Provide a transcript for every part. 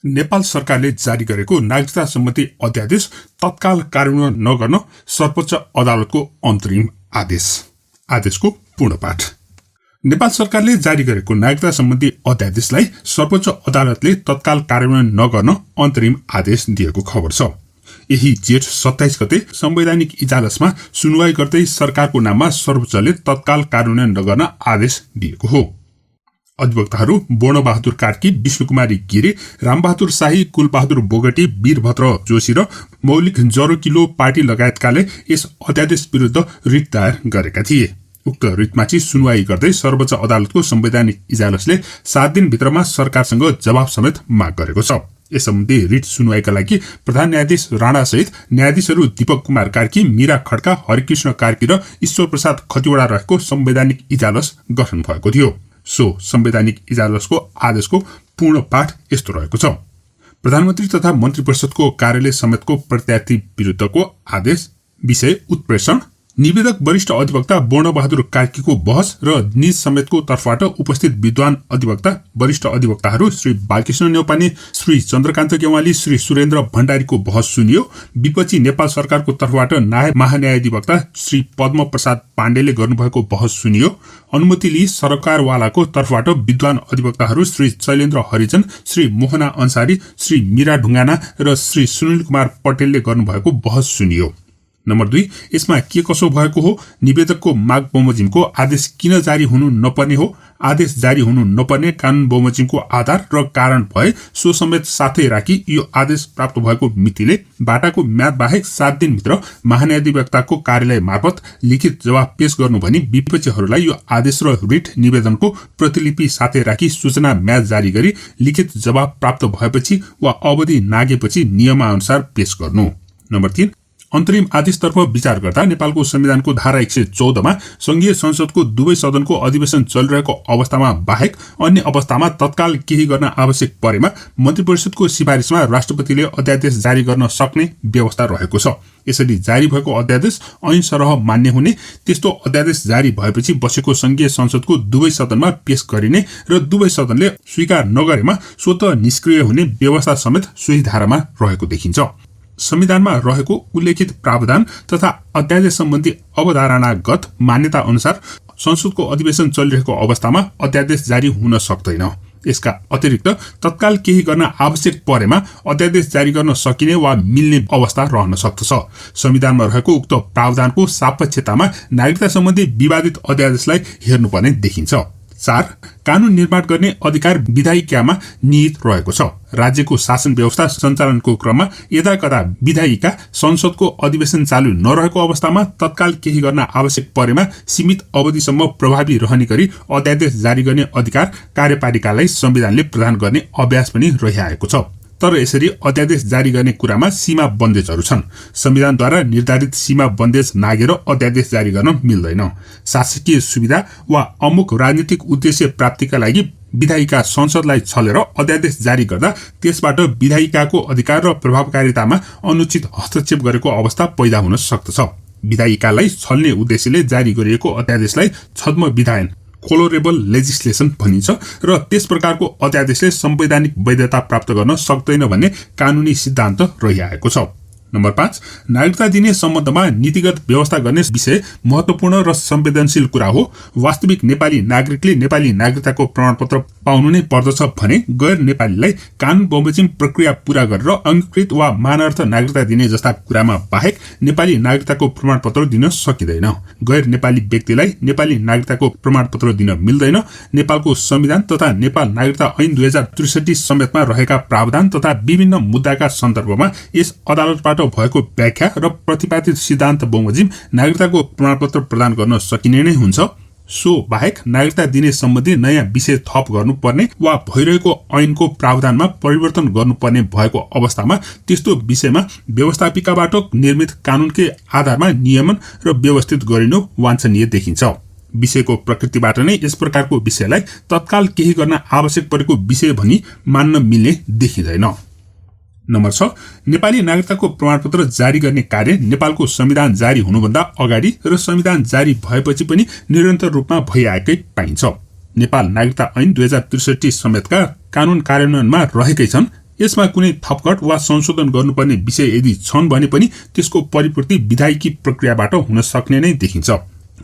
नेपाल सरकारले जारी गरेको नागरिकता सम्बन्धी अध्यादेश तत्काल कार्यान्वयन नगर्न सर्वोच्च अदालतको अन्तरिम आदेश। आदेशको पूर्ण पाठ। नेपाल सरकारले जारी गरेको नागरिकता सम्बन्धी अध्यादेशलाई सर्वोच्च अदालतले तत्काल कार्यान्वयन नगर्न अन्तरिम आदेश दिएको खबर छ। यही जेठ 27 गते संवैधानिक इजलासमा सुनवाई गर्दै सरकारको नाममा सर्वोच्चले तत्काल कार्यान्वयन नगर्न आदेश दिएको हो। अधिवक्ताहरू वर्णबहादुर कार्की, विष्णुकुमारी गिरी, रामबहादुर शाही, कुलबहादुर बोगटी, वीरभद्र जोशी र मौलिक जरोकिलो पार्टी लगायतकाले यस अध्यादेश विरुद्ध रिट दायर गरेका थिए। उक्त रिटमाथि सुनवाई गर्दै सर्वोच्च अदालतको संवैधानिक इजलासले 7 दिनभित्रमा सरकारसँग जवाब समेत माग गरेको छ। यस सम्बन्धी रिट सुनवाईका लागि प्रधान न्यायाधीश राणा सहित न्यायाधीशहरू दीपक कुमार कार्की, मीरा खड्का, हरिकृष्ण कार्की र ईश्वर प्रसाद खतिवडा रहेको संवैधानिक इजलास गठन भएको थियो। सो संवैधानिक इजलासको आदेशको पूर्ण पाठ यस्तो रहेको छ। प्रधानमन्त्री तथा मन्त्री परिषदको कार्यालय समेतको प्रत्यार्थी विरुद्धको आदेश। विषय उत्प्रेषण। निवेदक वरिष्ठ अधिवक्ता वर्णबहादुर कार्कीको बहस र निज समेतको तर्फबाट उपस्थित विद्वान अधिवक्ता वरिष्ठ अधिवक्ताहरू श्री बालकृष्ण न्यौपाने, श्री चन्द्रकान्त गेवाली, श्री सुरेन्द्र भण्डारीको बहस सुनियो। विपक्षी नेपाल सरकारको तर्फबाट नायब महान्यायाधिवक्ता श्री पद्म प्रसाद पाण्डेले गर्नुभएको बहस सुनियो। अनुमति लिई सरकारवालाको तर्फबाट विद्वान अधिवक्ताहरू श्री शैलेन्द्र हरिजन, श्री मोहना अन्सारी, श्री मीरा ढुङ्गाना र श्री सुनिल कुमार पटेलले गर्नुभएको बहस सुनियो। नम्बर 2, यसमा के कसो भएको हो? निवेदकको माग बमोजिमको आदेश किन जारी हुनु नपर्ने हो? आदेश जारी हुनु नपर्ने कानून बमोजिमको आधार र कारण भए सो समेत साथै राखी यो आदेश प्राप्त भएको मितिले बाटाको म्याद बाहेक 7 दिनभित्र महान्यायाधिवक्ताको कार्यालय मार्फत लिखित जवाब पेश गर्नु भनी विपक्षीहरूलाई यो आदेश र रिट निवेदनको प्रतिलिपि साथै राखी सूचना म्याद जारी गरी लिखित जवाब प्राप्त भएपछि वा अवधि नागेपछि नियमानुसार पेश गर्नु। नम्बर 3, अन्तरिम आदेशतर्फ विचार गर्दा नेपालको संविधानको धारा 114 मा संघीय संसदको दुवै सदनको अधिवेशन चलिरहेको अवस्थामा बाहेक अन्य अवस्थामा तत्काल केही गर्न आवश्यक परेमा मन्त्री परिषदको सिफारिसमा राष्ट्रपतिले अध्यादेश जारी गर्न सक्ने व्यवस्था रहेको छ। यसरी जारी भएको अध्यादेश ऐन सरह मान्य हुने, त्यस्तो अध्यादेश जारी भएपछि बसेको संघीय संसदको दुवै सदनमा पेश गरिने र दुवै सदनले स्वीकार नगरेमा स्वतः निष्क्रिय हुने व्यवस्था समेत सोही धारामा रहेको देखिन्छ। संविधानमा रहेको उल्लेखित प्रावधान तथा अध्यादेश सम्बन्धी अवधारणागत मान्यता अनुसार संसदको अधिवेशन चलिरहेको अवस्थामा अध्यादेश जारी हुन सक्दैन। यसका अतिरिक्त तत्काल केही गर्न आवश्यक परेमा अध्यादेश जारी गर्न सकिने वा मिल्ने अवस्था रहन सक्दछ। संविधानमा रहेको उक्त प्रावधानको सापेक्षतामा नागरिकता सम्बन्धी विवादित अध्यादेशलाई हेर्नुपर्ने देखिन्छ। 4, कानून निर्माण गर्ने अधिकार विधायिकामा निहित रहेको छ। राज्यको शासन व्यवस्था सञ्चालनको क्रममा यदाकदा विधायिका संसदको अधिवेशन चालु नरहेको अवस्थामा तत्काल केही गर्न आवश्यक परेमा सीमित अवधिसम्म प्रभावी रहने गरी अध्यादेश जारी गर्ने अधिकार कार्यपालिकालाई संविधानले प्रदान गर्ने अभ्यास पनि रहिआएको छ। तर यसरी अध्यादेश जारी गर्ने कुरामा सीमा बन्देजहरू छन्। संविधानद्वारा निर्धारित सीमा बन्देज नागेर अध्यादेश जारी गर्न मिल्दैन। शासकीय सुविधा वा अमुक राजनीतिक उद्देश्य प्राप्तिका लागि विधायिका संसदलाई छलेर अध्यादेश जारी गर्दा त्यसबाट विधायिकाको अधिकार र प्रभावकारितामा अनुचित हस्तक्षेप गरेको अवस्था पैदा हुन सक्दछ। विधायिकालाई छल्ने उद्देश्यले जारी गरिएको अध्यादेशलाई छद्म विधायन कोलोरेबल लेजिस्लेसन भनिन्छ र त्यस प्रकारको अध्यादेशले संवैधानिक वैधता प्राप्त गर्न सक्दैन भन्ने कानूनी सिद्धान्त रहिआएको छ। नम्बर 5, नागरिकता दिने सम्बन्धमा नीतिगत व्यवस्था गर्ने विषय महत्त्वपूर्ण र संवेदनशील कुरा हो। वास्तविक नेपाली नागरिकले नेपाली नागरिकताको प्रमाणपत्र पाउनु नै पर्दछ भने गैर नेपालीलाई कानून बमोजिम प्रक्रिया पूरा गरेर अंगीकृत वा मानार्थ नागरिकता दिने जस्ता कुरामा बाहेक नेपाली नागरिकताको प्रमाणपत्र दिन सकिँदैन। गैर नेपाली व्यक्तिलाई नेपाली नागरिकताको प्रमाणपत्र दिन मिल्दैन। नेपालको संविधान तथा नेपाल नागरिकता ऐन 2063 समेतमा रहेका प्रावधान तथा विभिन्न मुद्दाका सन्दर्भमा यस अदालतबाट भएको व्याख्या र प्रतिपादित सिद्धान्त बमोजिम नागरिकताको प्रमाणपत्र प्रदान गर्न सकिने नै हुन्छ। सो बाहेक नागरिकता दिने सम्बन्धी नयाँ विषय थप गर्नुपर्ने वा भइरहेको ऐनको प्रावधानमा परिवर्तन गर्नुपर्ने भएको अवस्थामा त्यस्तो विषयमा व्यवस्थापिकाबाट निर्मित कानूनकै आधारमा नियमन र व्यवस्थित गरिनु वाञ्छनीय देखिन्छ। विषयको प्रकृतिबाट नै यस प्रकारको विषयलाई तत्काल केही गर्न आवश्यक परेको विषय भनी मान्न मिल्ने देखिँदैन। नम्बर 6, नेपाली नागरिकताको प्रमाणपत्र जारी गर्ने कार्य नेपालको संविधान जारी हुनुभन्दा अगाडि र संविधान जारी भएपछि पनि निरन्तर रूपमा भइआएकै पाइन्छ। नेपाल नागरिकता ऐन 2063 समेतका कानून कार्यान्वयनमा रहेकै छन्। यसमा कुनै थपघट वा संशोधन गर्नुपर्ने विषय यदि छन् भने पनि त्यसको परिपूर्ति विधायिकी प्रक्रियाबाट हुन सक्ने नै देखिन्छ।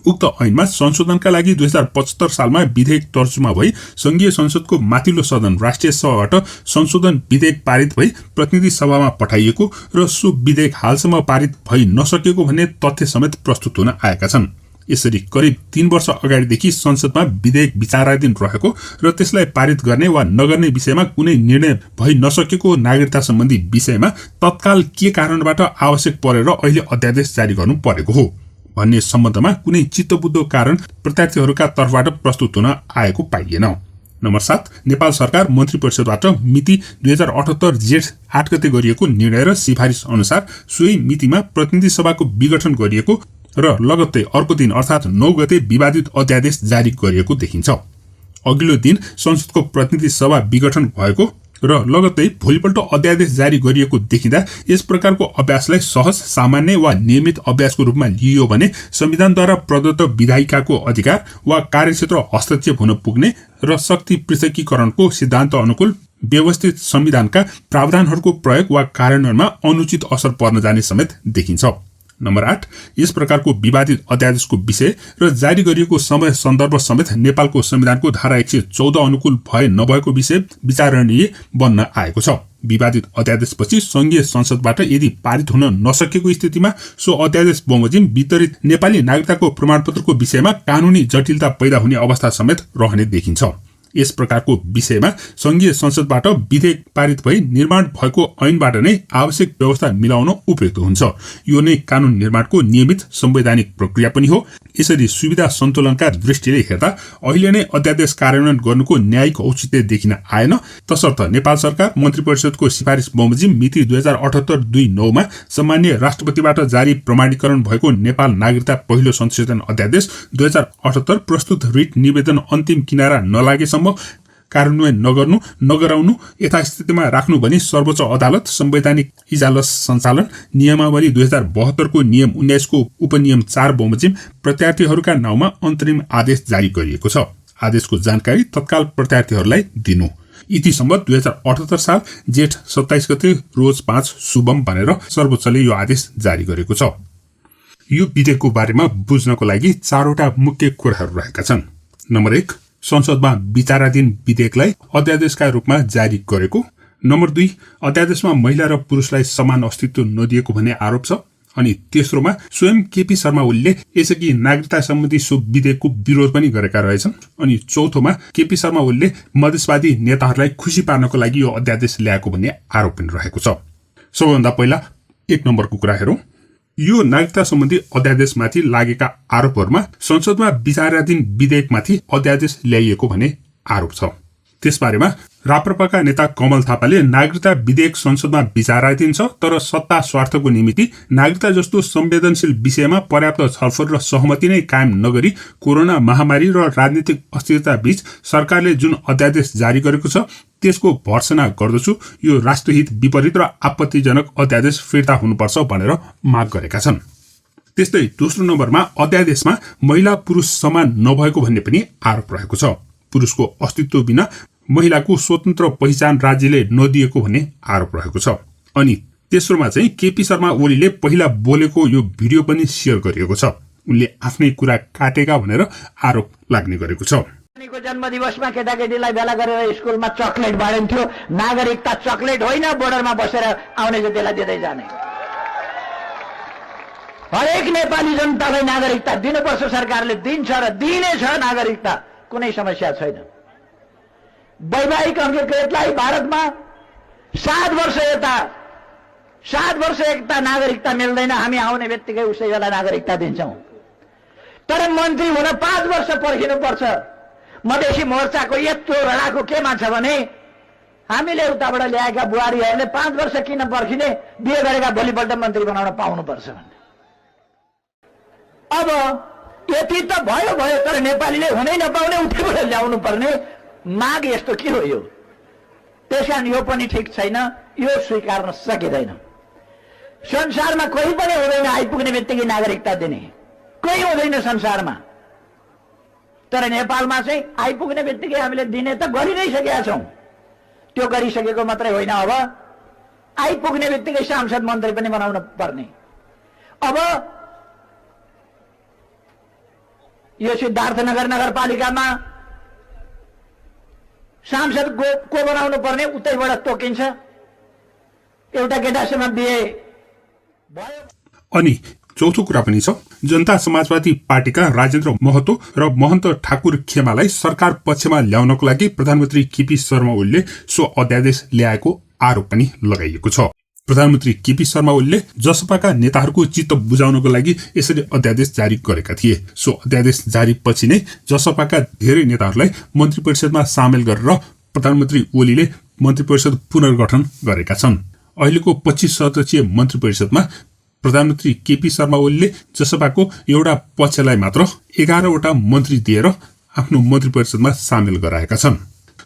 उक्त ऐनमा संशोधनका लागि 2075 सालमा विधेयक तर्जुमा भई संघीय संसदको माथिल्लो सदन राष्ट्रिय सभाबाट संशोधन विधेयक पारित भई प्रतिनिधि सभामा पठाइएको र सो विधेयक हालसम्म पारित भई नसकेको भन्ने तथ्य समेत प्रस्तुत हुन आएका छन्। यसरी करिब 3 वर्ष अगाडिदेखि संसदमा विधेयक विचाराधीन रहेको र त्यसलाई पारित गर्ने वा नगर्ने विषयमा कुनै निर्णय भई नसकेको नागरिकता सम्बन्धी विषयमा तत्काल के कारणबाट आवश्यक परेर अहिले अध्यादेश जारी गर्नु परेको हो भन्ने सम्बन्धमा कुनै चित्तबुद्धो कारण प्रत्यार्थीहरूका तर्फबाट प्रस्तुत हुन आएको पाइएन। नम्बर 7, नेपाल सरकार मन्त्री परिषदबाट मिति 2078 जेठ 8 गते गरिएको निर्णय र सिफारिस अनुसार सोही मितिमा प्रतिनिधि सभाको विघटन गरिएको र लगत्तै अर्को दिन अर्थात् 9 गते विवादित अध्यादेश जारी गरिएको देखिन्छ। अघिल्लो दिन संसदको प्रतिनिधि सभा विघटन भएको र लगत्तै भोलिपल्ट अध्यादेश जारी गरिएको देखिँदा यस प्रकारको अभ्यासलाई सहज सामान्य वा नियमित अभ्यासको रूपमा लिइयो भने संविधानद्वारा प्रदत्त विधायिकाको अधिकार वा कार्यक्षेत्र हस्तक्षेप हुन पुग्ने र शक्ति पृथकीकरणको सिद्धान्त अनुकूल व्यवस्थित संविधानका प्रावधानहरूको प्रयोग वा कार्यान्वयनमा अनुचित असर पर्न जाने समेत देखिन्छ। नम्बर 8, यस प्रकारको विवादित अध्यादेशको विषय र जारी गरिएको समय सन्दर्भ समेत नेपालको संविधानको धारा 114 अनुकूल भए नभएको विषय विचारणीय बन्न आएको छ। विवादित अध्यादेशपछि संघीय संसदबाट यदि पारित हुन नसकेको स्थितिमा सो अध्यादेश बमोजिम वितरित नेपाली नागरिकताको प्रमाणपत्रको विषयमा कानूनी जटिलता पैदा हुने अवस्था समेत रहने देखिन्छ। यस प्रकारको विषयमा संघीय संसदबाट विधेयक पारित भई निर्माण भएको ऐनबाट नै आवश्यक व्यवस्था मिलाउन उपयुक्त हुन्छ। यो नै कानून निर्माणको नियमित संवैधानिक प्रक्रिया पनि हो। यसरी सुविधा सन्तुलनका दृष्टिले हेर्दा अहिले नै अध्यादेश कार्यान्वयन गर्नुको न्यायिक औचित्य देखिन आएन। तसर्थ नेपाल सरकार मन्त्री परिषदको सिफारिस बमोजिम मिति 2078-29 मा सामान्य राष्ट्रपतिबाट जारी प्रमाणीकरण भएको नेपाल नागरिकता पहिलो संशोधन अध्यादेश 2078 प्रस्तुत रिट निवेदन अन्तिम किनारा नलागेसम्म कार्यान्वयन नगराउनु यथास्थितिमा राख्नु भनी सर्वोच्च अदालत संवैधानिक इजालस सञ्चालन नियमावली 2072 को नियम 19 को उपनियम 4 बमोजिम प्रत्यार्थीहरूका नाउँमा अन्तरिम आदेश जारी गरिएको छ। आदेशको जानकारी तत्काल प्रत्यार्थीहरूलाई दिनु। इतिसम्म 2078 साल जेठ 27 गते रोज 5 शुभम भनेर सर्वोच्चले यो आदेश जारी गरेको छ। यो विधेयकको बारेमा बुझ्नको लागि 4 वटा मुख्य कुराहरू रहेका छन्। नम्बर 1, संसदमा विचाराधीन विधेयकलाई अध्यादेशका रूपमा जारी गरेको। नम्बर 2, अध्यादेशमा महिला र पुरुषलाई समान अस्तित्व नदिएको भन्ने आरोप छ। अनि तेस्रोमा स्वयं केपी शर्मा ओलीले यसअघि नागरिकता सम्बन्धी सो विधेयकको विरोध पनि गरेका रहेछन्। अनि चौथोमा केपी शर्मा ओलीले मधेसवादी नेताहरूलाई खुसी पार्नको लागि यो अध्यादेश ल्याएको भन्ने आरोप पनि रहेको छ। सबैभन्दा पहिला 1 नम्बरको कुरा हेरौं। यो नागरिकता सम्बन्धी अध्यादेशमाथि लागेका आरोपहरूमा संसदमा विचाराधीन विधेयकमाथि अध्यादेश ल्याइएको भन्ने आरोप छ। त्यसबारेमा राप्रपाका नेता कमल थापाले नागरिकता विधेयक संसदमा विचाराधीन छ, तर सत्ता स्वार्थको निमित्त नागरिकता जस्तो संवेदनशील विषयमा पर्याप्त छलफल र सहमति नै कायम नगरी कोरोना महामारी र राजनीतिक अस्थिरता बीच सरकारले जुन अध्यादेश जारी गरेको छ त्यसको भर्त्सना गर्दछु। यो राष्ट्रहित विपरीत र आपत्तिजनक अध्यादेश फिर्ता हुनुपर्छ भनेर माग गरेका छन्। त्यस्तै दोस्रो नम्बरमा अध्यादेशमा महिला पुरुष समान नभएको भन्ने पनि आरोप रहेको छ। पुरुषको अस्तित्व बिना महिलाको स्वतन्त्र पहिचान राज्यले नदिएको भन्ने आरोप रहेको छ। अनि तेस्रोमा चाहिँ केपी शर्मा ओलीले पहिला बोलेको यो भिडियो पनि सेयर गरिएको छ। उनले आफ्नै कुरा काटेका भनेर आरोप लाग्ने गरेको छ। जन्मदिवसमा केटाकेटीलाई भेला गरेर स्कुलमा चकलेट बाँडिन्थ्यो। नागरिकता चकलेट होइन, बोर्डरमा बसेर आउने जतिलाई दिँदै जाने। हरेक नेपाली जनतालाई नागरिकता दिनुपर्छ, सरकारले दिन्छ र दिनेछ। नागरिकता कुनै समस्या छैन। वैवाहिक अंगीकृतलाई भारतमा 7 वर्ष यता नागरिकता मिल्दैन। हामी आउने बित्तिकै उसै बेला नागरिकता दिन्छौं। तर मन्त्री हुन 5 वर्ष पर्खिनुपर्छ। मधेसी मोर्चाको यत्रो रडाको केमा छ भने हामीले उताबाट ल्याएका बुहारीहरूले 5 वर्ष किन पर्खिने, बिहे गरेका भोलिपल्ट मन्त्री बनाउन पाउनुपर्छ भन्ने। अब यति त भयो, तर नेपालीले हुनै नपाउने उठेबाट ल्याउनु पर्ने माग यस्तो के हो यो? त्यसकारण यो पनि ठिक छैन, यो स्वीकार्न सकिँदैन। संसारमा कोही पनि हुँदैन आइपुग्ने बित्तिकै नागरिकता दिने, कोही हुँदैन संसारमा। तर नेपालमा चाहिँ आइपुग्ने बित्तिकै हामीले दिने त गरि नै सकेका छौं। त्यो गरिसकेको मात्रै होइन, अब आइपुग्ने बित्तिकै सांसद मन्त्री पनि बनाउन पर्ने। अब यो सिद्धार्थनगर नगरपालिकामा सांसद को बनाउनु पर्ने उतैबाट तोकिन्छ। एउटा केटासँग बिहे भयो। अनि चौथो कुरा पनि छ, जनता समाजवादी पार्टीका राजेन्द्र महतो र महन्त ठाकुर खेमालाई सरकार पक्षमा ल्याउनको लागि प्रधानमन्त्री केपी शर्मा ओलीले सो अध्यादेश ल्याएको आरोप पनि लगाइएको छ। प्रधानमन्त्री केपी शर्मा ओलीले जसपाका नेताहरूको चित्त बुझाउनको लागि यसरी अध्यादेश जारी गरेका थिए। सो अध्यादेश जारी पछि नै जसपाका धेरै नेताहरूलाई मन्त्री परिषदमा सामेल गरेर प्रधानमन्त्री ओलीले मन्त्री परिषद पुनर्गठन गरेका छन्। अहिलेको 25 सदस्यीय मन्त्री परिषदमा प्रधानमन्त्री केपी शर्मा ओलीले जसपाको एउटा पक्षलाई मात्र 11वटा मन्त्री दिएर आफ्नो मन्त्री परिषदमा सामेल गराएका छन्।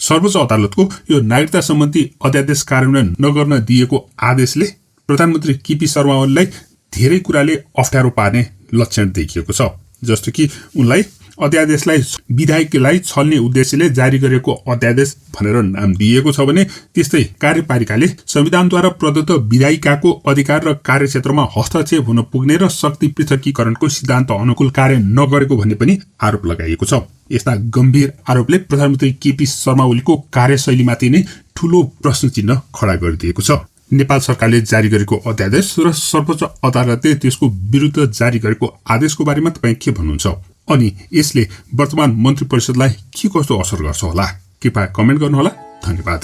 सर्वोच्च अदालतको यो नागरिकता सम्बन्धी अध्यादेश कार्यान्वयन नगर्न दिएको आदेशले प्रधानमन्त्री केपी शर्मा ओलीलाई धेरै कुराले अप्ठ्यारो पार्ने लक्षण देखिएको छ। जस्तो कि उनलाई अध्यादेशलाई विधायकलाई छल्ने उद्देश्यले जारी गरेको अध्यादेश भनेर नाम दिएको छ भने त्यस्तै कार्यपालिकाले संविधानद्वारा प्रदत्त विधायिकाको अधिकार र कार्यक्षेत्रमा हस्तक्षेप हुन पुग्ने र शक्ति पृथकीकरणको सिद्धान्त अनुकूल कार्य नगरेको भन्ने पनि आरोप लगाइएको छ। यस्ता गम्भीर आरोपले प्रधानमन्त्री केपी शर्मा ओलीको कार्यशैलीमाथि नै ठूलो प्रश्न चिन्ह खडा गरिदिएको छ। नेपाल सरकारले जारी गरेको अध्यादेश र सर्वोच्च अदालतले त्यसको विरुद्ध जारी गरेको आदेशको बारेमा तपाईँ के भन्नुहुन्छ? अनि यसले वर्तमान मन्त्री परिषदलाई के कस्तो असर गर्छ होला? कृपया कमेन्ट गर्नुहोला। धन्यवाद।